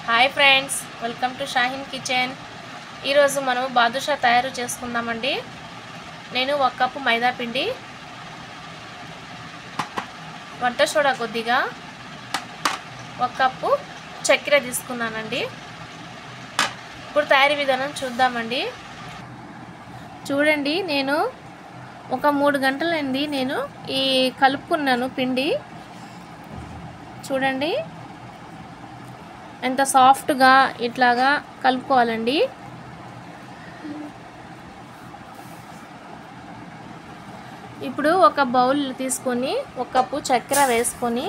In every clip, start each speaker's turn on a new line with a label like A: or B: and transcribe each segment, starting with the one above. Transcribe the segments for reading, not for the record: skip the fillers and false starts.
A: Hi friends, welcome to Shaheen kitchen. ఈరోజు మనం బాదుషా తయారు చేసుకుందామండి. నేను 1 కప్పు మైదా పిండి, వంట సోడా కొద్దిగా, 1 కప్పు చక్కెర తీసుకున్నానండి. ఇప్పుడు తయారీ విధానం చూద్దామండి. చూడండి, నేను ఒక 3 గంటలైంది నేను ఈ కలుపుకున్నాను పిండి. చూడండి ఎంత సాఫ్ట్గా ఇట్లాగా కలుపుకోవాలండి. ఇప్పుడు ఒక బౌల్ తీసుకొని 1 కప్పు చక్కెర వేసుకొని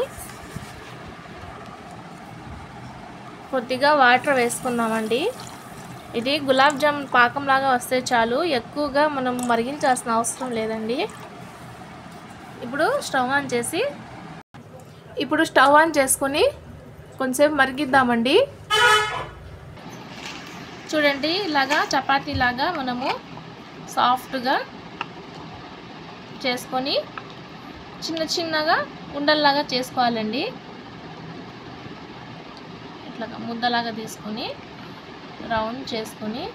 A: కొద్దిగా వాటర్ వేసుకుందామండి. ఇది గులాబ్ జామ్ పాకంలాగా వస్తే చాలు, ఎక్కువగా మనం మరిగించాల్సిన అవసరం లేదండి. ఇప్పుడు స్టవ్ ఆన్ చేసుకొని కొంచెంసేపు మరిగిద్దామండి. చూడండి, ఇలాగా చపాతీలాగా మనము సాఫ్ట్గా చేసుకొని చిన్నగా ఉండల్లాగా చేసుకోవాలండి. ఇట్లాగా ముద్దలాగా తీసుకొని రౌండ్ చేసుకొని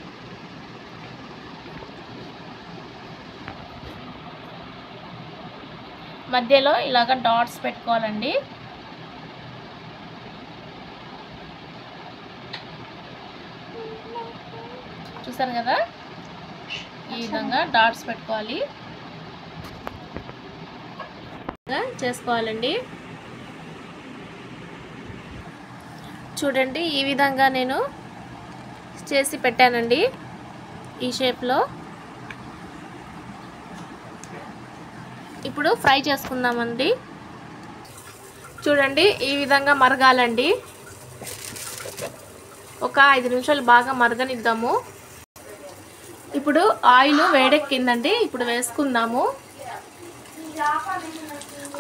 A: మధ్యలో ఇలాగ డాట్స్ పెట్టుకోవాలండి. చూసారు కదా, ఈ విధంగా డాట్స్ పెట్టుకోవాలి, చేసుకోవాలండి. చూడండి, ఈ విధంగా నేను చేసి పెట్టానండి ఈ షేప్లో. ఇప్పుడు ఫ్రై చేసుకుందామండి. చూడండి, ఈ విధంగా మరగాలండి. ఒక 5 నిమిషాలు బాగా మరగనిద్దాము. ఇప్పుడు ఆయిల్ వేడెక్కిందండి, ఇప్పుడు వేసుకుందాము.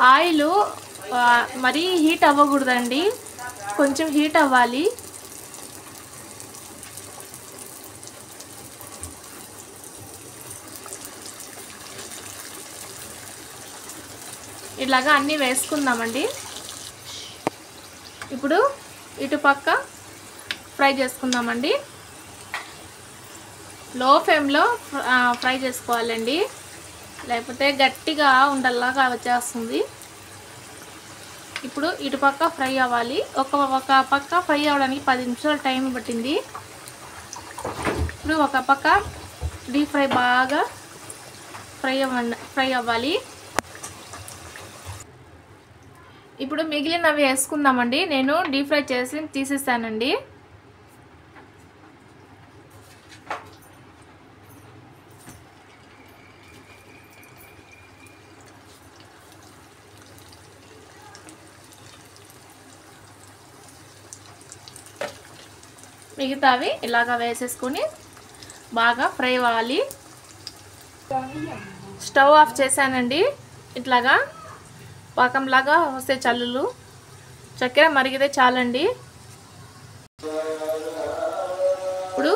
A: ఆయిల్ మరీ హీట్ అవ్వకూడదండి, కొంచెం హీట్ అవ్వాలి. ఇలాగా అన్నీ వేసుకుందామండి. ఇప్పుడు ఇటుపక్క ఫ్రై చేసుకుందామండి. లో ఫ్లేమ్లో ఫ్రై చేసుకోవాలండి, లేకపోతే గట్టిగా ఉండల్లాగా వచ్చేస్తుంది. ఇప్పుడు ఇటుపక్క ఫ్రై అవ్వాలి. ఒక పక్క ఫ్రై అవ్వడానికి 10 నిమిషాలు టైం పట్టింది. ఇప్పుడు ఒక పక్క డీప్ ఫ్రై బాగా ఫ్రై అవ్వాలి. ఇప్పుడు మిగిలినవి వేసుకుందామండి. నేను డీప్ ఫ్రై చేసి తీసేసానండి. మిగతావి ఇలాగా వేసేసుకొని బాగా ఫ్రై అవ్వాలి. స్టవ్ ఆఫ్ చేశానండి. ఇట్లాగా పాకంలాగా వస్తే చల్లులు, చక్కెర మరిగితే చాలండి. ఇప్పుడు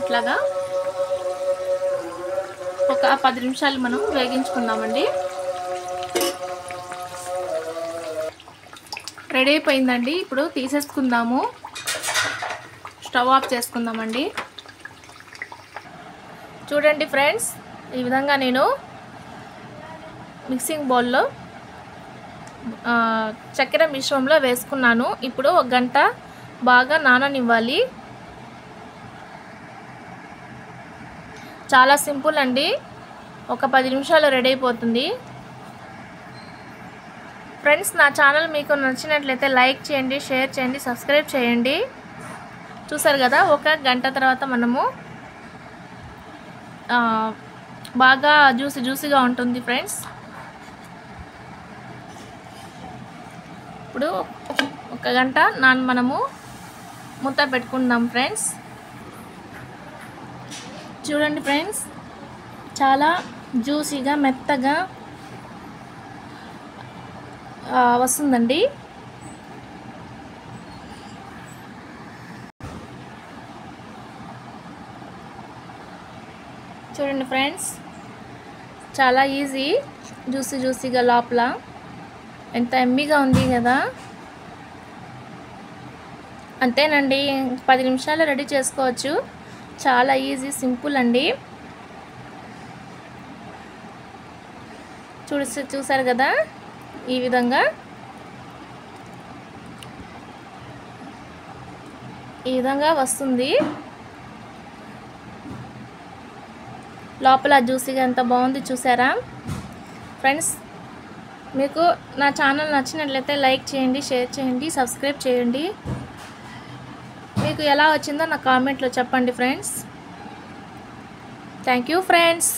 A: ఇట్లాగా ఒక 10 నిమిషాలు మనం వేగించుకుందామండి. రెడీ అయిపోయిందండి. ఇప్పుడు తీసేసుకుందాము. స్టవ్ ఆఫ్ చేసుకుందామండి. చూడండి ఫ్రెండ్స్, ఈ విధంగా నేను మిక్సింగ్ బౌల్లో చక్కెర మిశ్రమంలో వేసుకున్నాను. ఇప్పుడు 1 గంట బాగా నాననివ్వాలి. చాలా సింపుల్ అండి, ఒక 10 నిమిషాలు రెడీ అయిపోతుంది. ఫ్రెండ్స్, నా ఛానల్ మీకు నచ్చినట్లయితే లైక్ చేయండి, షేర్ చేయండి, సబ్స్క్రైబ్ చేయండి. చూసారు కదా, 1 గంట తర్వాత మనము బాగా జ్యూసీగా ఉంటుంది ఫ్రెండ్స్. ఇప్పుడు 1 గంట మనము మూత పెట్టుకుందాం ఫ్రెండ్స్. చూడండి ఫ్రెండ్స్, చాలా జ్యూసీగా మెత్తగా వస్తుందండి. చూడండి ఫ్రెండ్స్, చాలా ఈజీ, జ్యూసీగా లోపల ఎంత ఎమ్మీగా ఉంది కదా. అంతేనండి, 10 నిమిషాల్లో రెడీ చేసుకోవచ్చు. చాలా ఈజీ, సింపుల్ అండి. చూసారు కదా, ఈ విధంగా వస్తుంది. లోపల జ్యూసీగా ఎంత బాగుంది చూసారా ఫ్రెండ్స్. మీకు నా ఛానల్ నచ్చినట్లయితే లైక్ చేయండి, షేర్ చేయండి, సబ్స్క్రైబ్ చేయండి. మీకు ఎలా వచ్చిందో నా కామెంట్లో చెప్పండి ఫ్రెండ్స్. Thank you friends.